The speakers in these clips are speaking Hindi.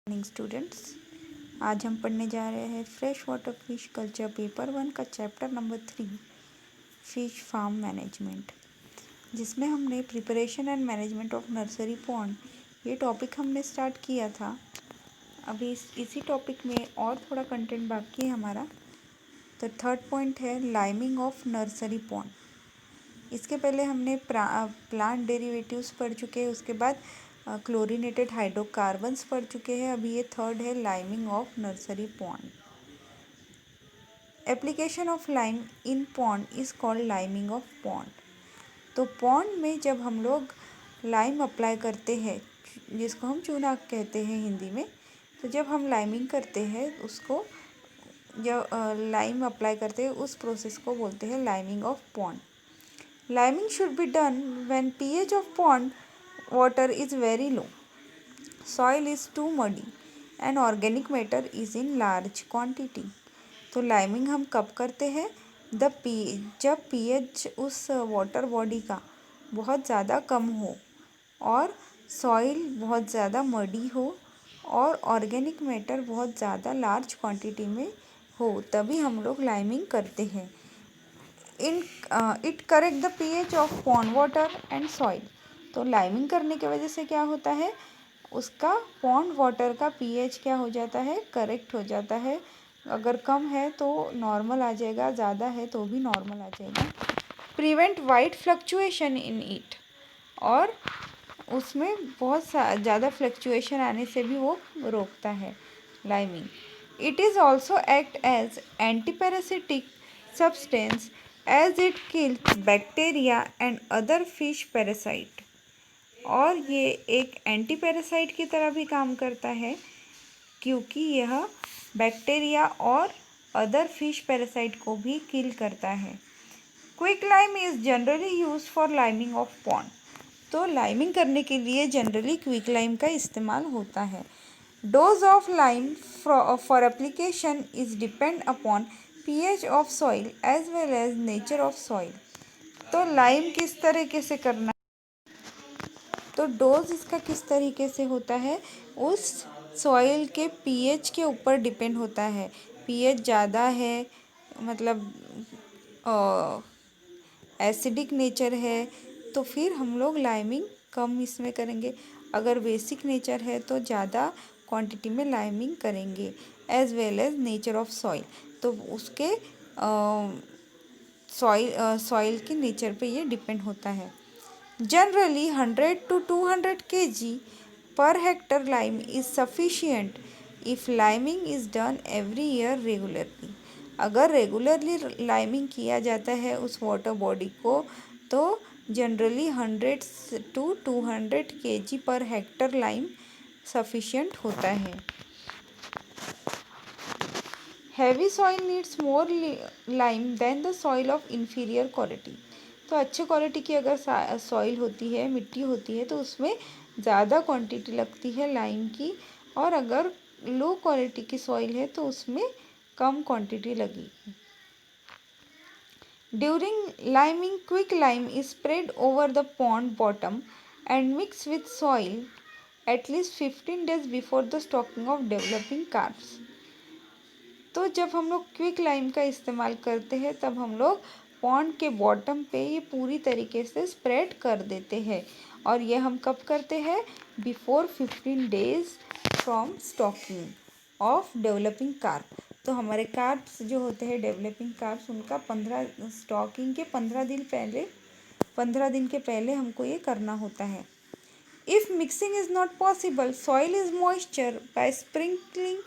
मॉर्निंग स्टूडेंट्स, आज हम पढ़ने जा रहे हैं fresh water fish culture paper 1 का chapter number 3 fish farm management, जिसमें हमने preparation and management of nursery pond ये टॉपिक हमने स्टार्ट किया था। अभी इसी टॉपिक में और थोड़ा कंटेंट बाकी है हमारा। तो थर्ड पॉइंट है लाइमिंग ऑफ नर्सरी पॉन्ड। इसके पहले हमने प्लांट डेरिवेटिव्स पढ़ चुके हैं, उसके बाद क्लोरीनेटेड हाइड्रोकार्बन्स पढ़ चुके हैं। अभी ये थर्ड है liming of nursery pond. Application of lime in pond is called liming of pond. तो पॉन्ड में जब हम लोग लाइम अप्लाई करते हैं, जिसको हम चूना कहते हैं हिंदी में, तो जब हम लाइमिंग करते हैं उसको, जब लाइम अप्लाई करते हैं उस प्रोसेस को बोलते हैं liming of pond. Liming should be done when pH of pond water is very low, soil is too muddy and organic matter is in large quantity। तो लाइमिंग हम कब करते हैं? जब pH उस वाटर बॉडी का बहुत ज़्यादा कम हो और सॉइल बहुत ज़्यादा मडी हो और ऑर्गेनिक मैटर बहुत ज़्यादा लार्ज क्वांटिटी में हो, तभी हम लोग लाइमिंग करते हैं। It correct the pH of pond water and soil. तो लाइमिंग करने की वजह से क्या होता है, उसका पॉन्ड वाटर का pH क्या हो जाता है, करेक्ट हो जाता है। अगर कम है तो नॉर्मल आ जाएगा, ज़्यादा है तो भी नॉर्मल आ जाएगा। Prevent wide fluctuation in it, और उसमें बहुत ज़्यादा फ्लक्चुएशन आने से भी वो रोकता है liming. It is also act as antiparasitic substance as it kills bacteria and other fish parasite। और ये एक एंटी पैरासाइट की तरह भी काम करता है, क्योंकि यह बैक्टीरिया और अदर फिश पैरासाइट को भी किल करता है। Quick lime is generally use for liming of pond. तो लाइमिंग करने के लिए जनरली क्विक लाइम का इस्तेमाल होता है। Dose of lime for application is depend upon pH of soil as well as nature of soil. तो लाइम किस तरीके से करना, तो डोज इसका किस तरीके से होता है, उस सॉइल के pH के ऊपर डिपेंड होता है। pH ज़्यादा है, मतलब एसिडिक नेचर है, तो फिर हम लोग लाइमिंग कम इसमें करेंगे। अगर बेसिक नेचर है तो ज़्यादा क्वांटिटी में लाइमिंग करेंगे। As well as nature of soil, तो उसके सॉइल के नेचर पे ये डिपेंड होता है। Generally 100 to 200 kg per hectare lime is sufficient if liming is done every year regularly. अगर रेगुलरली लाइमिंग किया जाता है उस वाटर बॉडी को, तो generally 100 to 200 kg per hectare lime sufficient होता है। Heavy soil needs more lime than the soil of inferior quality. तो अच्छे क्वालिटी की अगर सॉइल होती है, मिट्टी होती है, तो उसमें ज़्यादा क्वांटिटी लगती है लाइम की, और अगर लो क्वालिटी की सॉइल है तो उसमें कम क्वांटिटी लगेगी। During liming, quick lime is spread over the pond bottom and mix with soil at least 15 days before the stocking of developing carps. तो जब हम लोग क्विक लाइम का इस्तेमाल करते हैं तब हम लोग पॉन्ड के बॉटम पे ये पूरी तरीके से स्प्रेड कर देते हैं, और ये हम कब करते हैं, before 15 days from stocking of developing carp. तो हमारे कार्ब्स जो होते हैं डेवलपिंग कार्ब्स, उनका 15 दिन के पहले हमको ये करना होता है। If mixing is not possible, soil is moisture by sprinkling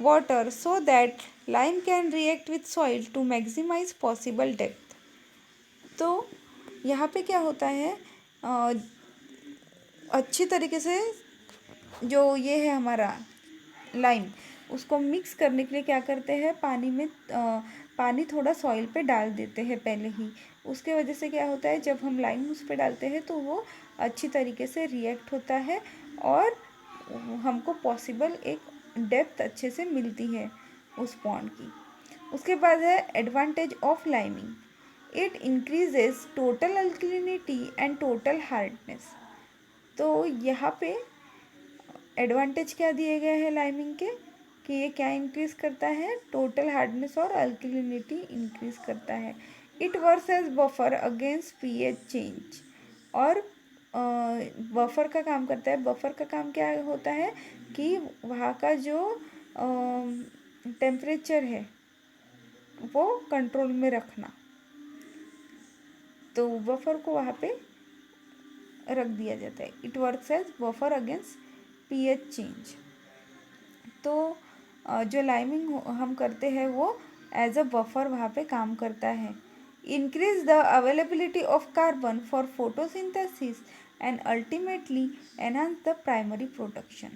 water so that lime can react with soil to maximize possible depth। तो यहाँ पे क्या होता है, अच्छी तरीके से जो ये है हमारा लाइम, उसको मिक्स करने के लिए क्या करते हैं, पानी थोड़ा सॉइल पे डाल देते हैं पहले ही। उसके वजह से क्या होता है, जब हम लाइम उस पर डालते हैं तो वो अच्छी तरीके से रिएक्ट होता है और हमको पॉसिबल एक डेप्थ अच्छे से मिलती है उस पॉन्ड की। उसके बाद है advantage of liming, it increases total alkalinity and total hardness. तो यहाँ पे एडवांटेज क्या दिए गए हैं लाइमिंग के, कि ये क्या इंक्रीज करता है, टोटल हार्डनेस और अल्कलिनिटी इंक्रीज करता है। It works as buffer against pH change, और बफर का काम करता है। बफर का काम क्या होता है कि वहाँ का जो टेम्परेचर है वो कंट्रोल में रखना, तो बफर को वहाँ पे रख दिया जाता है। It works as buffer against pH change. तो जो लाइमिंग हम करते हैं वो एज अ बफर वहाँ पे काम करता है। Increase the availability of carbon for photosynthesis and ultimately enhance the primary production.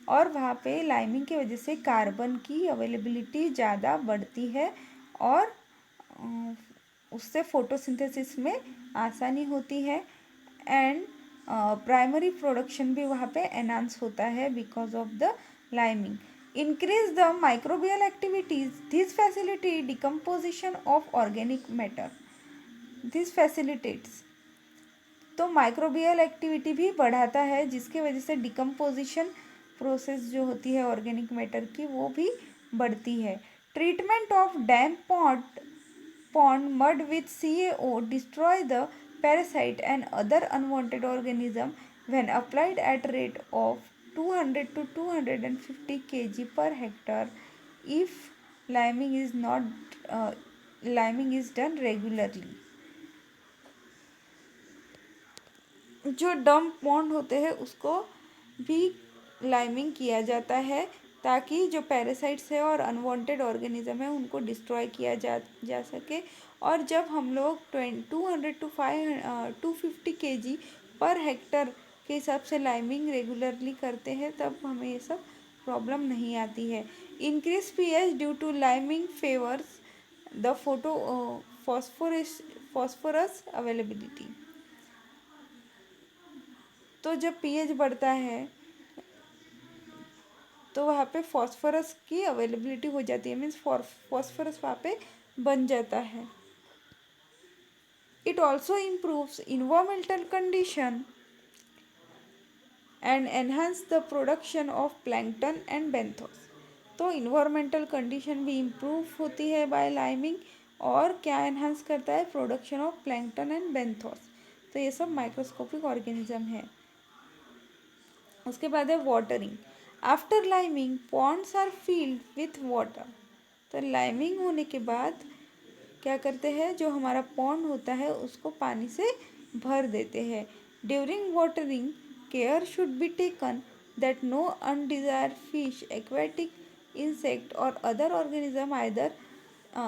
और वहाँ पे लाइमिंग की वजह से कार्बन की अवेलेबिलिटी ज़्यादा बढ़ती है और उससे फोटोसिंथेसिस में आसानी होती है, एंड प्राइमरी प्रोडक्शन भी वहाँ पे एनहांस होता है because of the liming. Increase the microbial activities, this facility decomposition of organic matter, this facilitates. तो माइक्रोबियल एक्टिविटी भी बढ़ाता है जिसकी वजह से डिकम्पोजिशन प्रोसेस जो होती है ऑर्गेनिक मैटर की वो भी बढ़ती है। Treatment of dam pond mud with CaO destroy the parasite and other unwanted organism when applied at rate of 200 to 250 kg per hectare if liming is not liming is done regularly। जो डंप पॉन्ड होते हैं उसको भी लाइमिंग किया जाता है ताकि जो पैरासाइट्स है और अनवांटेड ऑर्गेनिज्म है उनको डिस्ट्रॉय किया जा सके। और जब हम लोग 200 टू 250 केजी पर हेक्टर के हिसाब से लाइमिंग रेगुलरली करते हैं तब हमें ये सब प्रॉब्लम नहीं आती है। Increase pH due to liming favours the phosphorus availability. तो जब पीएच बढ़ता है तो वहाँ पे फॉस्फोरस की अवेलेबिलिटी हो जाती है, मीन्स फॉस्फोरस वहाँ पे बन जाता है। It also improves environmental condition and enhance the production of plankton and benthos. तो इन्वायरमेंटल कंडीशन भी इम्प्रूव होती है बाय लाइमिंग, और क्या एनहांस करता है, production of plankton and benthos. तो ये सब माइक्रोस्कोपिक ऑर्गेनिज्म है। उसके बाद है watering. After liming ponds are filled with water. तो लाइमिंग होने के बाद क्या करते हैं, जो हमारा पॉन्ड होता है उसको पानी से भर देते हैं। During watering care should be taken that no undesired fish, aquatic insect और other organism either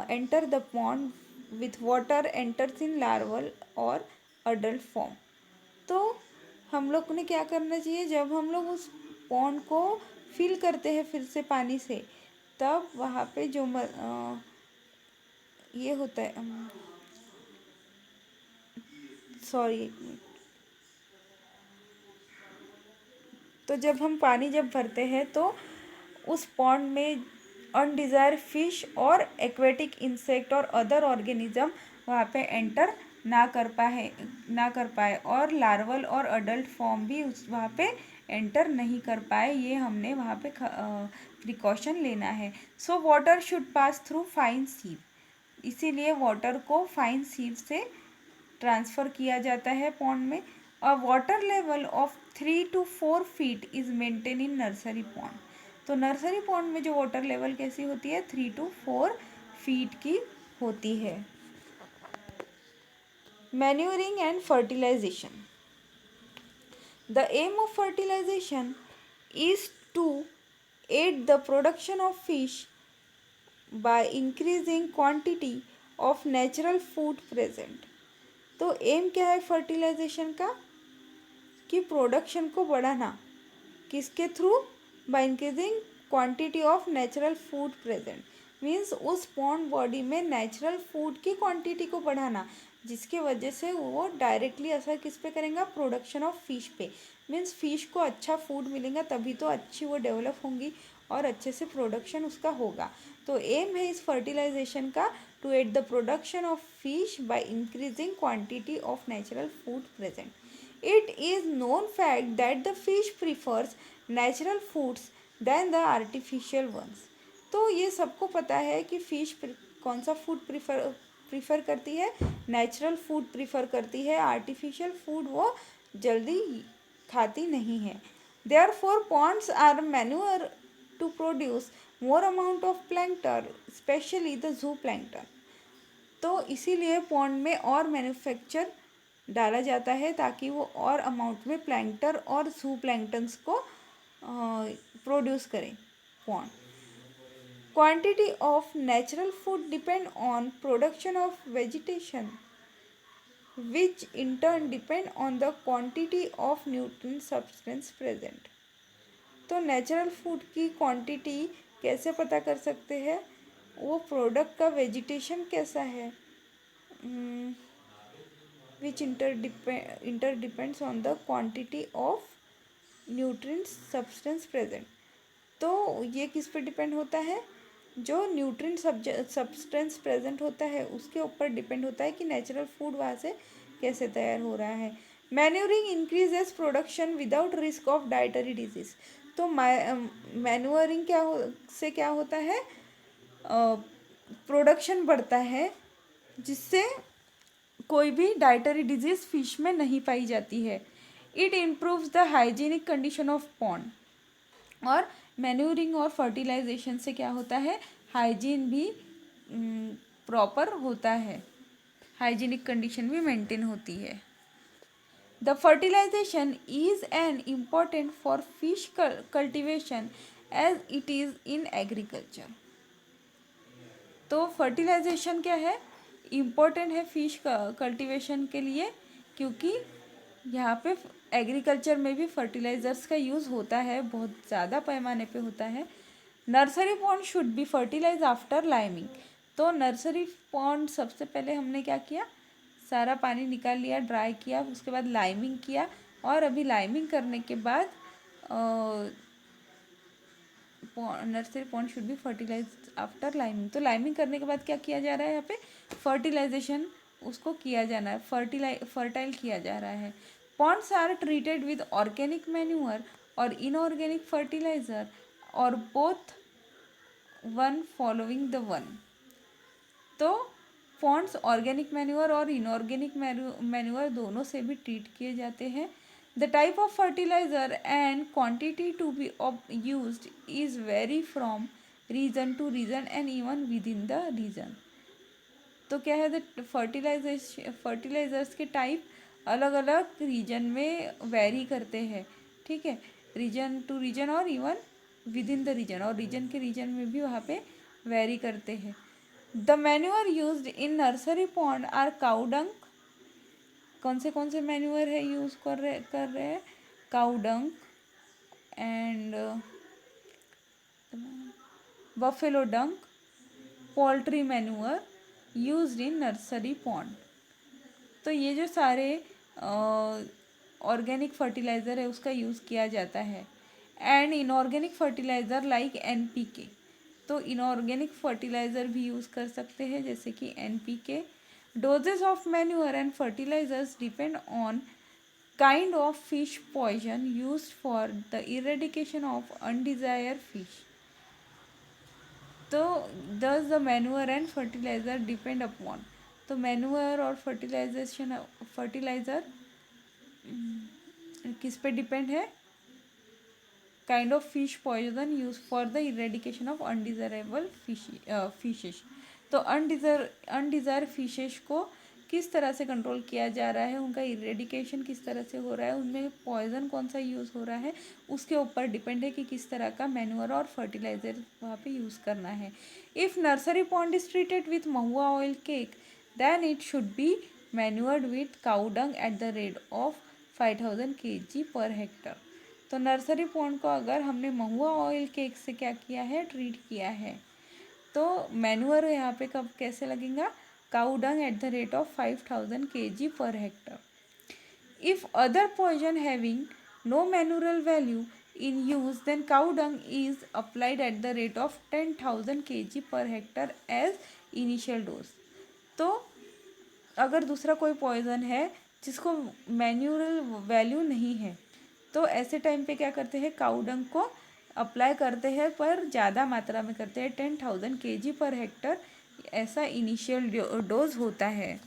enter the pond with water enters in larval और अडल्ट फॉर्म। तो हम लोग ने क्या करना चाहिए, जब हम लोग उस पॉन्ड को फिल करते हैं फिर से पानी से, तब वहाँ पे जो ये होता है, सॉरी एक मिनट। तो जब हम पानी जब भरते हैं तो उस पॉन्ड में अनडिजायर्ड फिश और एक्वेटिक इंसेक्ट और अदर ऑर्गेनिज्म वहाँ पे एंटर ना कर पाए और लार्वल और अडल्ट फॉर्म भी उस वहाँ पे एंटर नहीं कर पाए। ये हमने वहाँ पे प्रिकॉशन लेना है। So water should pass through fine sieve, इसीलिए वाटर को फाइन सीव से ट्रांसफ़र किया जाता है पॉन्ड में। अ water level of 3 to 4 feet is maintain in nursery pond. तो नर्सरी पॉन्ड में जो वाटर लेवल कैसी होती है, 3 to 4 फीट की होती है। Manuring and fertilization. The aim of fertilization is to aid the production of fish by increasing quantity of natural food present। तो एम क्या है फर्टिलाइजेशन का, कि प्रोडक्शन को बढ़ाना, किसके through, bye increasing quantity of natural food present. Means उस पॉन्ड बॉडी में नेचुरल फूड की क्वांटिटी को बढ़ाना, जिसके वजह से वो डायरेक्टली असर किस पे करेगा, प्रोडक्शन ऑफ फिश पे। मीन्स फिश को अच्छा फूड मिलेगा तभी तो अच्छी वो डेवलप होंगी और अच्छे से प्रोडक्शन उसका होगा। तो एम है इस फर्टिलाइजेशन का, to aid the production of fish by increasing quantity of natural food present. It is known fact that the fish prefers natural foods than the artificial ones. तो ये सबको पता है कि फ़िश कौन सा फूड प्रीफर करती है, नेचुरल फूड प्रीफर करती है, आर्टिफिशियल फूड वो जल्दी खाती नहीं है। Therefore ponds are manure to produce more amount of plankton, specially the zoo plankton. तो इसीलिए पॉन्ड में और मैन्युफैक्चर डाला जाता है ताकि वो और अमाउंट में प्लैंक्टन और जू प्लैंक्टन्स को प्रोड्यूस करें pond. Quantity of natural food depend on production of vegetation which in turn depend on the quantity of nutrient substance present। तो नेचुरल फूड की क्वांटिटी कैसे पता कर सकते हैं, वो प्रोडक्ट का वेजिटेशन कैसा है, which inter depends on the quantity of nutrient substance present. तो ये किस पे डिपेंड होता है, जो न्यूट्रिएंट सब्सटेंस प्रेजेंट होता है उसके ऊपर डिपेंड होता है कि नेचुरल फूड वहाँ से कैसे तैयार हो रहा है। Manuring increases production without risk of dietary disease. तो मैन्यूरिंग से क्या होता है, प्रोडक्शन बढ़ता है जिससे कोई भी डाइटरी डिजीज फिश में नहीं पाई जाती है। It improves the hygienic condition of pond. और मैन्यूरिंग और फर्टिलाइजेशन से क्या होता है, हाइजीन भी प्रॉपर होता है, हाइजीनिक कंडीशन भी मेंटेन होती है। The fertilization is an important for fish cultivation as it is in agriculture. तो फर्टिलाइजेशन क्या है, इम्पोर्टेंट है फिश कल्टीवेशन के लिए, क्योंकि यहाँ पे एग्रीकल्चर में भी फर्टिलाइज़र्स का यूज़ होता है, बहुत ज़्यादा पैमाने पे होता है। Nursery pond should be fertilize after liming. तो नर्सरी पॉन्ड सबसे पहले हमने क्या किया, सारा पानी निकाल लिया, ड्राई किया, उसके बाद लाइमिंग किया, और अभी लाइमिंग करने के बाद nursery pond should be fertilize after liming. तो लाइमिंग करने के बाद क्या किया जा रहा है, यहाँ पे फर्टिलाइजेशन उसको किया जाना है, फर्टाइल किया जा रहा है। Ponds are treated with organic manure और इनऑर्गेनिक फर्टिलाइजर और both one following the one. तो पॉन्ड्स ऑर्गेनिक मैन्यूअर और इनऑर्गेनिक मैन्यूअर दोनों से भी ट्रीट किए जाते हैं। The type of fertilizer and quantity to be used is vary from region to region and even within the region। तो क्या है, फर्टिलाइजर्स के टाइप अलग अलग रीजन में वेरी करते हैं, ठीक है, रीजन टू रीजन और even within the region, और रीजन के रीजन में भी वहाँ पे वेरी करते हैं। The manure used in nursery pond are cow dung. कौन से मैन्यूअर है यूज़ कर रहे हैं, cow dung and buffalo dung, poultry manure used in nursery pond. तो ये जो सारे ऑर्गेनिक फर्टिलाइज़र है उसका यूज़ किया जाता है। And inorganic fertiliser like NPK। तो इनऑर्गेनिक फर्टिलाइज़र भी यूज़ कर सकते हैं जैसे कि NPK। Doses of manure and fertilizers depend on kind of fish poison used for the eradication of undesired fish। तो thus the manure and fertilizer depend upon। तो मैन्यूअर और फर्टिलाइज़र किस पे डिपेंड है, kind of fish poison use for the eradication of undesirable fishes. तो अनडिज़ायर फिशेस को किस तरह से कंट्रोल किया जा रहा है, उनका इरेडिकेशन किस तरह से हो रहा है, उनमें पॉइजन कौन सा यूज़ हो रहा है, उसके ऊपर डिपेंड है कि किस तरह का मैन्यूअर और फर्टिलाइज़र वहाँ पे यूज़ करना है। If nursery pond is treated with mahua oil cake then it should be manured with cow dung at the rate of 5000 kg per hectare. तो नर्सरी पॉन्ड को अगर हमने महुआ ऑयल केक से क्या किया है, ट्रीट किया है, तो मैन्यूअर यहाँ पे कब कैसे लगेगा, cow dung at the rate of 5000 kg per hectare. If other poison having no manurial value in use then cow dung is applied at the rate of 10,000 kg per hectare as initial dose. तो अगर दूसरा कोई पॉइजन है जिसको मैन्यूरल वैल्यू नहीं है, तो ऐसे टाइम पे क्या करते हैं, काऊ डंग को अप्लाई करते हैं, पर ज़्यादा मात्रा में करते हैं, 10,000 kg पर हेक्टर ऐसा इनिशियल डोज होता है।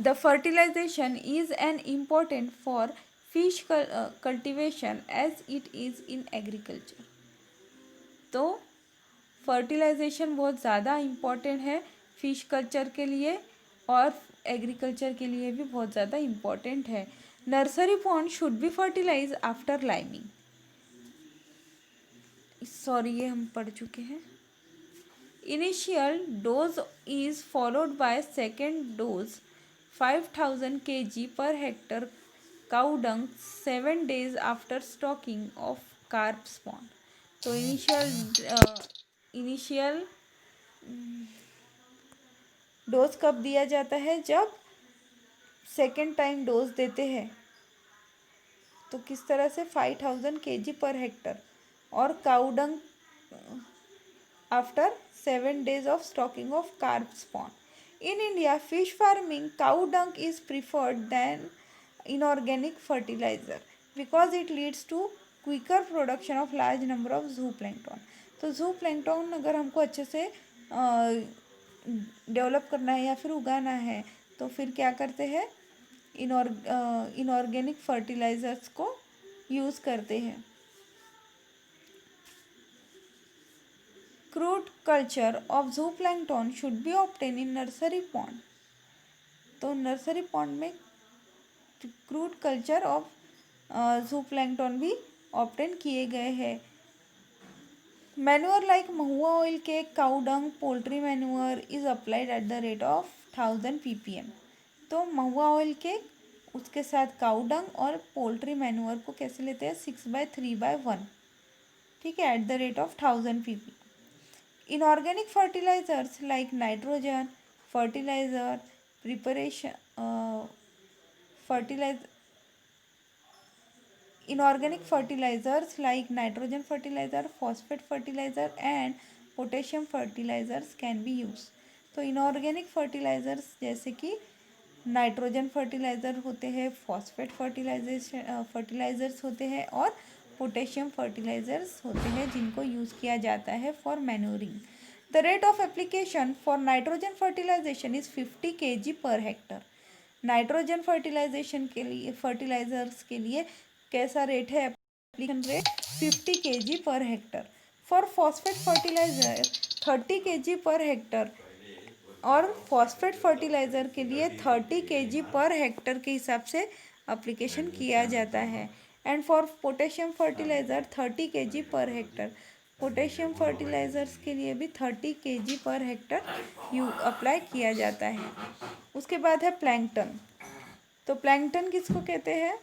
The fertilization is an important for fish cultivation as it is in agriculture. तो फर्टिलाइजेशन बहुत ज़्यादा इम्पॉर्टेंट है फिश कल्चर के लिए, और एग्रीकल्चर के लिए भी बहुत ज़्यादा इम्पॉर्टेंट है। Nursery pond should be fertilize after liming. Sorry, ये हम पढ़ चुके हैं। Initial dose is followed by second dose 5,000 kg per hectare cow dung 7 days after stocking of carp spawn. तो इनिशियल डोज कब दिया जाता है, जब सेकेंड टाइम डोज देते हैं। तो किस तरह से, 5,000 kg पर हेक्टर, और cow dung after 7 days of stocking of carp spawn. In India, fish farming, cow dung is preferred than inorganic fertilizer because it leads to quicker production of large number of zooplankton. तो zooplankton अगर हमको अच्छे से डेवलप करना है या फिर उगाना है, तो फिर क्या करते हैं, इनऑर्गेनिक फर्टिलाइजर्स को यूज़ करते हैं। Crude culture of जूप्लैंक्टन should be obtain in nursery pond. तो नर्सरी पॉन्ड में क्रूड कल्चर ऑफ जूप्लैंक्टन भी ऑब्टेन किए गए हैं। मैन्योर लाइक महुआ ऑयल के cow dung poultry manure is applied at the rate of 1000 ppm। तो महुआ ऑयल के उसके साथ काउ डंग और पोल्ट्री मैन्योर को कैसे लेते हैं, 6/3/1, ठीक है, eight the rate of 1000 ppm। Inorganic fertilizers like nitrogen fertilizer inorganic fertilizers like nitrogen fertilizer, phosphate fertilizer and potassium fertilizers can be used। तो inorganic fertilizers जैसे कि नाइट्रोजन फर्टिलाइज़र होते हैं, फॉस्फेट फर्टिलाइजर्स होते हैं, और पोटेशियम फर्टिलाइजर्स होते हैं, जिनको यूज़ किया जाता है for manuring. The rate of application for nitrogen fertilization is 50 kg per hectare. Nitrogen fertilizers के लिए कैसा रेट है, application rate 50 kg per hectare. For phosphate fertilizer 30 kg per hectare, और फॉस्फेट फर्टिलाइज़र के लिए 30 kg पर हेक्टर के हिसाब से एप्लीकेशन किया जाता है। And for potassium fertilizer 30 kg per hectare. Potassium fertilizers के लिए भी 30 kg पर हेक्टर अप्लाई किया जाता है। उसके बाद है प्लैंकटन। तो प्लैंकटन किसको कहते हैं,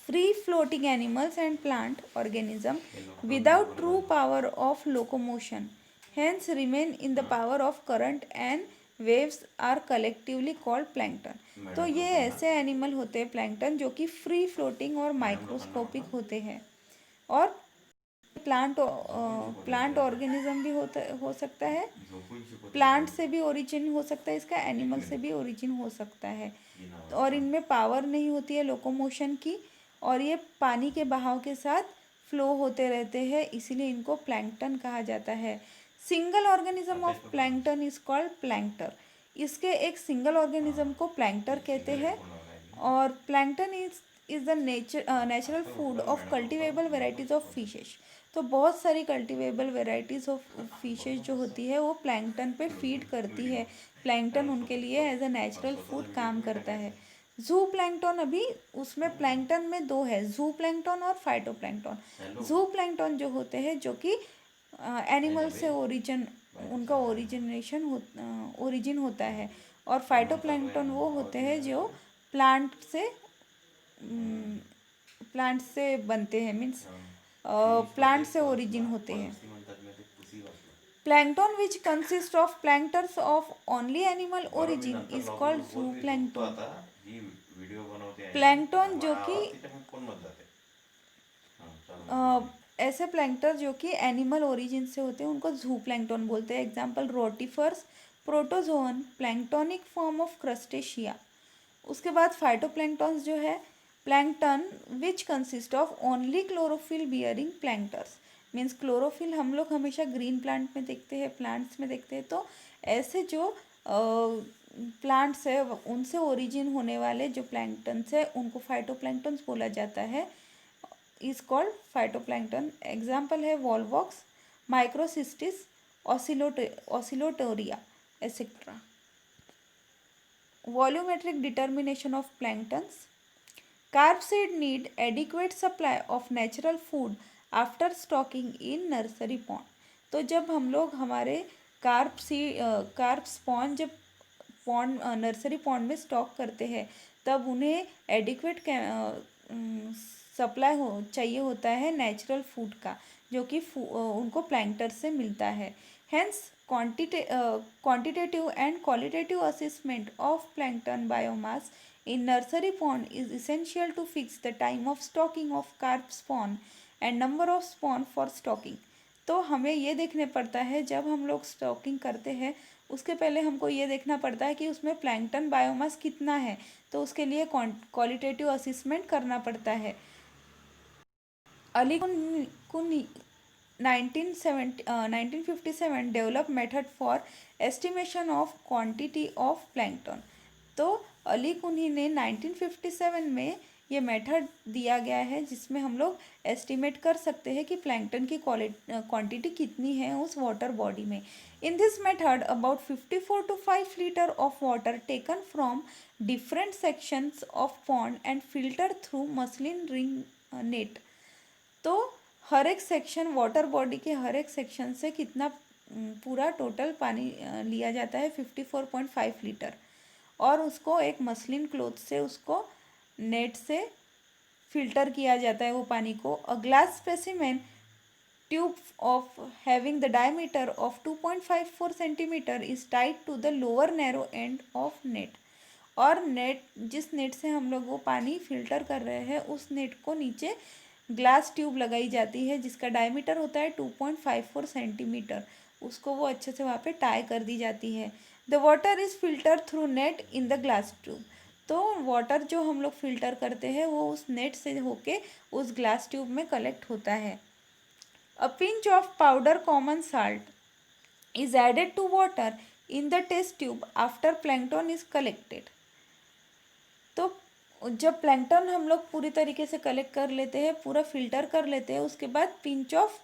free floating animals and plant organism without true power of locomotion, hence remain in the power of current and waves are collectively called plankton। तो ये ऐसे एनिमल होते हैं प्लैंकटन जो कि फ्री फ्लोटिंग और माइक्रोस्कोपिक होते हैं, और प्लांट ऑर्गेनिज्म भी हो सकता है, प्लांट से भी ओरिजिन हो सकता है इसका, एनिमल से भी ओरिजिन हो सकता है, और इनमें पावर नहीं होती है लोकोमोशन की, और ये पानी के बहाव के साथ फ्लो होते रहते हैं, इसीलिए इनको प्लैंकटन कहा जाता है। Single organism of plankton is called plankter. इसके एक सिंगल ऑर्गेनिज्म को प्लैंक्टर कहते हैं, और plankton is the natural food of cultivable varieties of fishes. तो बहुत सारी कल्टिवेबल वेराइटीज़ ऑफ फिशेज जो होती है वो प्लैंकटन पे फीड करती है। प्लैंकटन उनके लिए एज अ नेचुरल फूड काम करता है। जू प्लैंकटन, अभी उसमें प्लैंकटन में दो है, जू प्लैंकटन और फाइटो प्लैंकटन। जू प्लैंकटन जो होते हैं, जो कि एनिमल से उनका ओरिजिन होता है, और फाइटोप्लैंक्टन वो होते हैं जो प्लांट से बनते हैं, मीन्स प्लांट से ओरिजिन होते हैं। Plankton which consist of plankters of only animal origin is called zooplankton. Plankton जो कि ऐसे प्लैंक्टर जो कि एनिमल ओरिजिन से होते हैं उनको जू प्लैंक्टन बोलते हैं। Example rotifers, protozoan, planktonic form of crustacea. उसके बाद फाइटोप्लैंक्टन्स जो है, plankton which consist of only chlorophyll bearing plankters, means chlorophyll हम लोग हमेशा ग्रीन प्लांट में देखते हैं, प्लांट्स में देखते हैं, तो ऐसे जो प्लांट्स है उनसे ओरिजिन होने वाले जो प्लैंक्टन्स है उनको फाइटोप्लैंक्टन्स बोला जाता है, इज कॉल्ड फाइटोप्लैंक्टन। एग्जाम्पल है Volvox, Microcystis, Oscillatoria etcetera. Volumetric determination of planktons. Carp seed need adequate supply of natural food after stocking in nursery pond. तो जब हम लोग हमारे कार्प स्पॉन जब पॉन्ड नर्सरी पॉन्ड में स्टॉक करते हैं तब उन्हें एडिक्वेट सप्लाई चाहिए होता है नेचुरल फूड का, जो कि उनको प्लैंक्टर से मिलता है। Hence quantitative and qualitative assessment of plankton biomass in nursery pond is essential to fix the time of stocking of carp spawn and number of spawn for stocking. तो हमें ये देखने पड़ता है जब हम लोग स्टॉकिंग करते हैं उसके पहले हमको ये देखना पड़ता है कि उसमें प्लैंकटन बायोमास कितना है, तो उसके लिए क्वालिटेटिव असेसमेंट करना पड़ता है। अली कुन 1957 develop method for estimation of quantity of plankton. तो अली कुन्ही ने 1957 में ये मेथड दिया गया है जिसमें हम लोग एस्टिमेट कर सकते हैं कि प्लैंकटन की क्वांटिटी कितनी है उस वाटर बॉडी में। In this method about 54 to 5 litre of water taken from different sections of pond and filter through muslin ring net. तो हर एक सेक्शन वाटर बॉडी के हर एक सेक्शन से कितना पूरा टोटल पानी लिया जाता है 54.5 लीटर, और उसको एक मसलिन क्लॉथ से उसको नेट से फिल्टर किया जाता है वो पानी को। A glass specimen tube of having the diameter of 2.54 centimetre is tied to the lower narrow end of net. और नेट जिस नेट से हम लोग वो पानी फिल्टर कर रहे हैं उस नेट को नीचे ग्लास ट्यूब लगाई जाती है जिसका डायमीटर होता है 2.54 सेंटीमीटर, उसको वो अच्छे से वहाँ पे टाई कर दी जाती है। The water is filter through net in the glass tube. तो वाटर जो हम लोग फिल्टर करते हैं वो उस नेट से होके उस ग्लास ट्यूब में कलेक्ट होता है। A pinch of powder common salt is added to water in the test tube after plankton is collected. तो जब प्लैंकटन हम लोग पूरी तरीके से कलेक्ट कर लेते हैं, पूरा फिल्टर कर लेते हैं, उसके बाद pinch of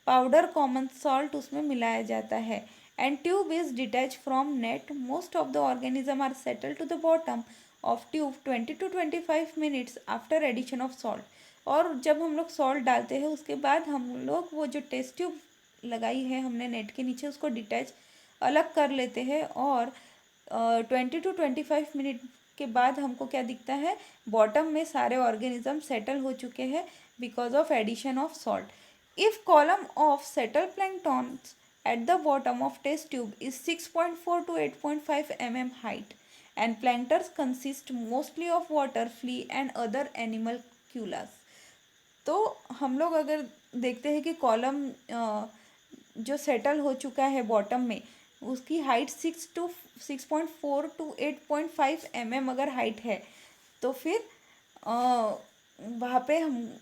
powder common salt उसमें मिलाया जाता है and tube is detach from net. Most of the organism are settle to the bottom of tube 20 to 25 minutes after addition of salt. और जब हम लोग सॉल्ट डालते हैं उसके बाद हम लोग वो जो टेस्ट ट्यूब लगाई है हमने नेट के नीचे उसको डिटैच अलग कर लेते हैं, और 20 to 25 मिनट के बाद हमको क्या दिखता है, बॉटम में सारे ऑर्गेनिज्म सेटल हो चुके हैं because of addition of salt. If column of settle planktons at the bottom of test tube is 6.4 to 8.5 mm height and planktons consist mostly of water, flea and other animalculas। तो हम लोग अगर देखते हैं कि कॉलम जो सेटल हो चुका है बॉटम में उसकी हाइट 6.4 to 8.5 mm अगर हाइट है तो फिर वहाँ पे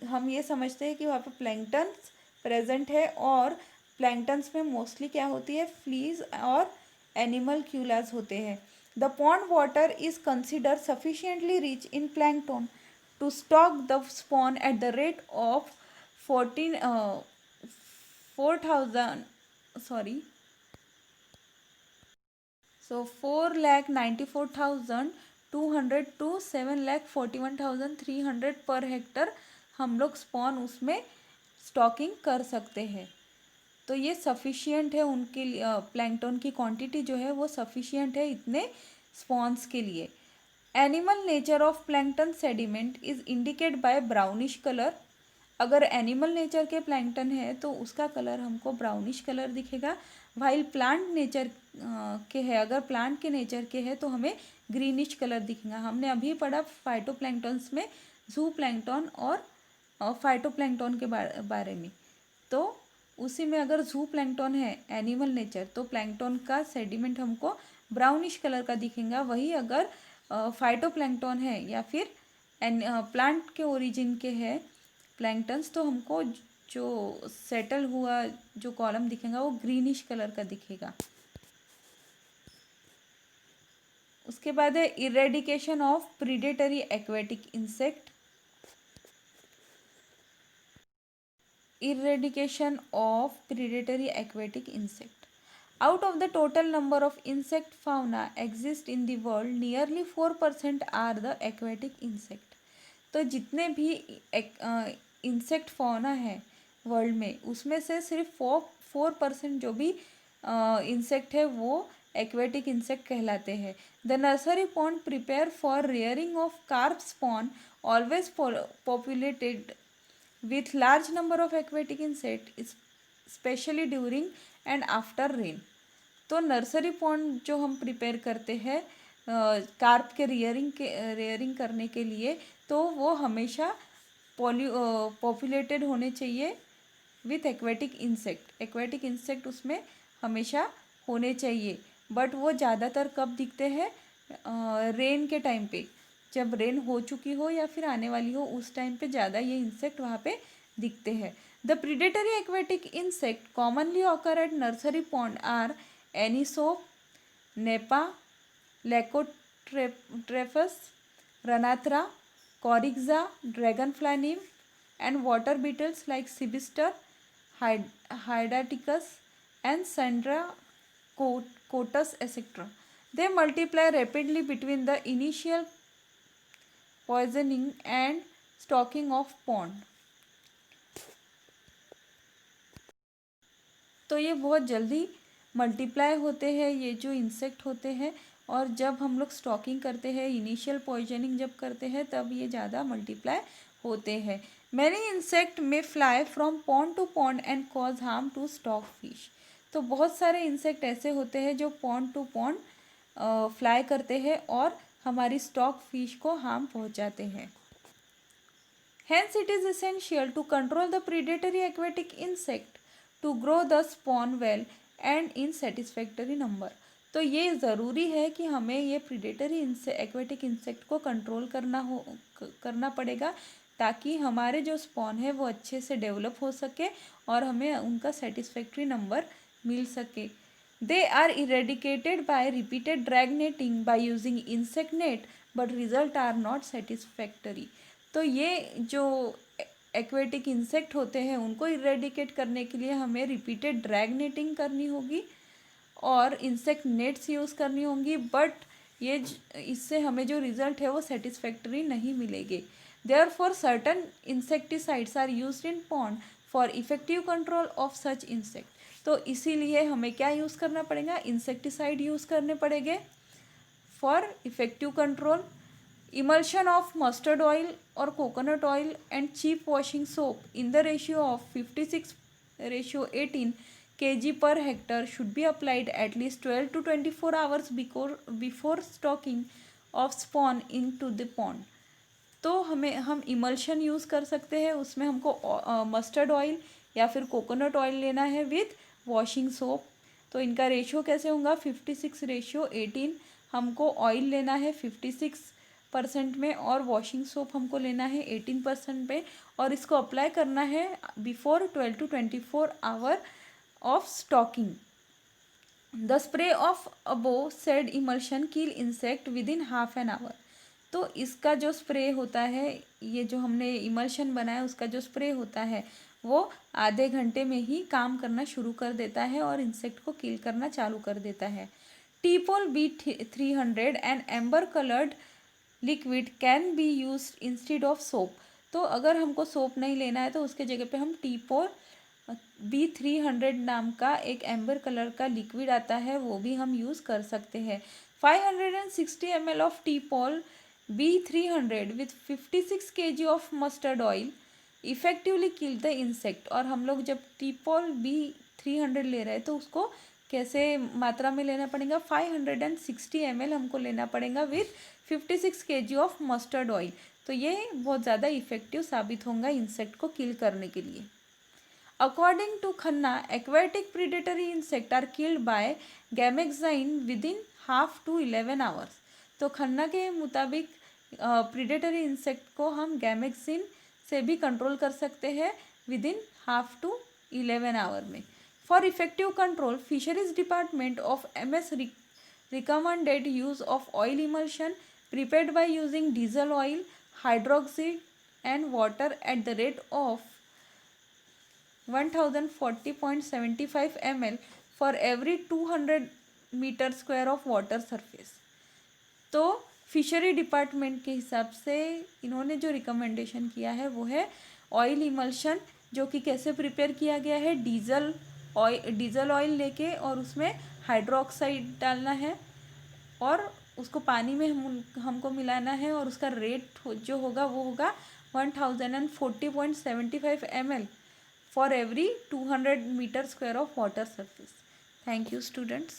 हम ये समझते हैं कि वहाँ पे प्लैंक्टन्स प्रेजेंट है, और प्लैंक्टन्स में मोस्टली क्या होती है, फ्लीज और एनिमल क्यूलास होते हैं। The pond water is consider sufficiently rich in plankton to stock the spawn at the rate of 4,94,200 to 7,41,300 per hectare हम लोग स्पॉन उसमें स्टॉकिंग कर सकते हैं। तो ये सफिशिएंट है उनके लिए, प्लैंकटन की क्वांटिटी जो है वो सफिशिएंट है इतने स्पॉन्स के लिए। Animal nature of plankton sediment is indicate bye brownish colour. अगर एनिमल नेचर के प्लैंकटन है तो उसका कलर हमको ब्राउनिश कलर दिखेगा, वाइल प्लांट नेचर के है, अगर प्लांट के नेचर के है तो हमें ग्रीनिश कलर दिखेगा। हमने अभी पढ़ा फाइटोप्लैंक्टन्स में जू प्लैंकटन और फाइटोप्लैंक्टन के बारे में। तो उसी में अगर जू प्लैंकटन है एनिमल नेचर तो प्लैंकटन का सेडिमेंट हमको ब्राउनिश कलर का दिखेगा, वही अगर फाइटोप्लैंक्टन है या फिर प्लांट के ओरिजिन के है प्लैंक्टन्स, तो हमको जो सेटल हुआ जो कॉलम दिखेगा वो ग्रीनिश कलर का दिखेगा। उसके बाद है eradication of predatory aquatic insect. Eradication of predatory aquatic insect. Out of the total number of insect fauna exist in the world, nearly 4% are the aquatic insect. तो जितने भी इंसेक्ट फौना है वर्ल्ड में, उसमें से सिर्फ 4% जो भी इंसेक्ट है वो एक्वेटिक इंसेक्ट कहलाते हैं। The nursery pond prepare for rearing of carp spawn always populated with large number of aquatic insect specially during and after rain. तो नर्सरी पॉन्ड जो हम प्रिपेयर करते हैं कार्प के रेयरिंग करने के लिए, तो वो हमेशा पॉपुलेटेड होने चाहिए with aquatic insect. Aquatic insect उसमें हमेशा होने चाहिए, बट वो ज़्यादातर कब दिखते हैं? रेन के टाइम पे, जब रेन हो चुकी हो या फिर आने वाली हो, उस टाइम पे ज़्यादा ये इंसेक्ट वहाँ पे दिखते हैं। The predatory aquatic insect commonly occur at nursery pond are Anisops, Nepa, Laccotrephes, Ranatra, Corixa, dragonfly nymph and water beetles like Cibister, Hydaticus and Sandra cotus, etc. They multiply rapidly between the initial poisoning and stocking of pond. तो ये बहुत जल्दी मल्टीप्लाई होते हैं ये जो इंसेक्ट होते हैं, और जब हम लोग स्टॉकिंग करते हैं, इनिशियल पॉइजनिंग जब करते हैं, तब ये ज़्यादा मल्टीप्लाई होते हैं। Many insect may fly from pond to pond and cause harm to stock fish. तो बहुत सारे इंसेक्ट ऐसे होते हैं जो पॉन्ड टू पॉन्ड फ्लाई करते हैं और हमारी स्टॉक फिश को हार्म पहुंचाते हैं। Hence it is essential to control the predatory aquatic insect to grow the spawn well and in satisfactory number. तो ये ज़रूरी है कि हमें ये प्रीडेटरी एक्वेटिक इंसेक्ट को कंट्रोल करना पड़ेगा, ताकि हमारे जो स्पॉन है वो अच्छे से डेवलप हो सके और हमें उनका सेटिस्फैक्ट्री नंबर मिल सके। They are eradicated by repeated drag netting by using insect net, but result are not satisfactory. तो ये जो एक्वेटिक इंसेक्ट होते हैं उनको इरेडिकेट करने के लिए हमें रिपीटेड ड्रैग नेटिंग करनी होगी और इंसेक्ट नेट्स यूज़ करनी होंगी, बट ये इससे हमें जो रिज़ल्ट है वो सेटिस्फैक्टरी नहीं मिलेंगे। Therefore certain insecticides are used in pond for effective control of such insect. तो इसीलिए हमें क्या यूज़ करना पड़ेगा? इंसेक्टिसाइड यूज़ करने पड़ेंगे for effective control. Emulsion of mustard oil or coconut oil and cheap washing soap in the ratio of 56:18 kg per hectare should be applied at least 12 to 24 hours before stocking of spawn into the pond. तो हम इमल्शन यूज़ कर सकते हैं, उसमें हमको मस्टर्ड ऑयल या फिर कोकोनट ऑयल लेना है विथ वॉशिंग सोप। तो इनका रेशियो कैसे होगा? 56:18। हमको ऑयल लेना है 56% में और वॉशिंग सोप हमको लेना है 18% पे, और इसको अप्लाई करना है before 12 to 24 hour of stocking. The spray of above said emulsion kill insect within half an hour. तो इसका जो स्प्रे होता है, ये जो हमने इमल्शन बनाया उसका जो स्प्रे होता है वो आधे घंटे में ही काम करना शुरू कर देता है और इंसेक्ट को किल करना चालू कर देता है। टीपोल B300 and amber coloured liquid can be use instead of soap. तो अगर हमको सोप नहीं लेना है तो उसके जगह पे हम टीपोल B300 नाम का एक एम्बर कलर का लिक्विड आता है, वो भी हम यूज़ कर सकते हैं। 560 ml of Teepol B300 with 56 kg of mustard oil effectively kill the insect. और हम लोग जब टीपोल B300 ले रहे हैं तो उसको कैसे मात्रा में लेना पड़ेगा? 560 ml हमको लेना पड़ेगा with 56 kg of mustard oil. तो ये बहुत ज़्यादा इफेक्टिव साबित होगा इंसेक्ट को किल करने के लिए। According to Khanna, aquatic predatory insects are killed by gamexine within half to 11 hours. तो खन्ना के मुताबिक प्रीडेटरी इंसेक्ट को हम गैमेक्सिन से भी कंट्रोल कर सकते हैं विद इन 1/2 to 11 आवर में। For effective control, fisheries department of MS recommended use of oil emulsion prepared by using diesel oil, hydroxide and water at the rate of 1040.75 ml for every 200 metre square of water surface. तो फिशरी डिपार्टमेंट के हिसाब से इन्होंने जो रिकमेंडेशन किया है वो है ऑयल इमल्शन, जो कि कैसे प्रिपेयर किया गया है, डीजल ऑयल लेके और उसमें हाइड्रोक्साइड डालना है और उसको पानी में हमको मिलाना है और उसका रेट जो होगा वो होगा 1040.75 ml for every 200 metre square of water surface. Thank you students.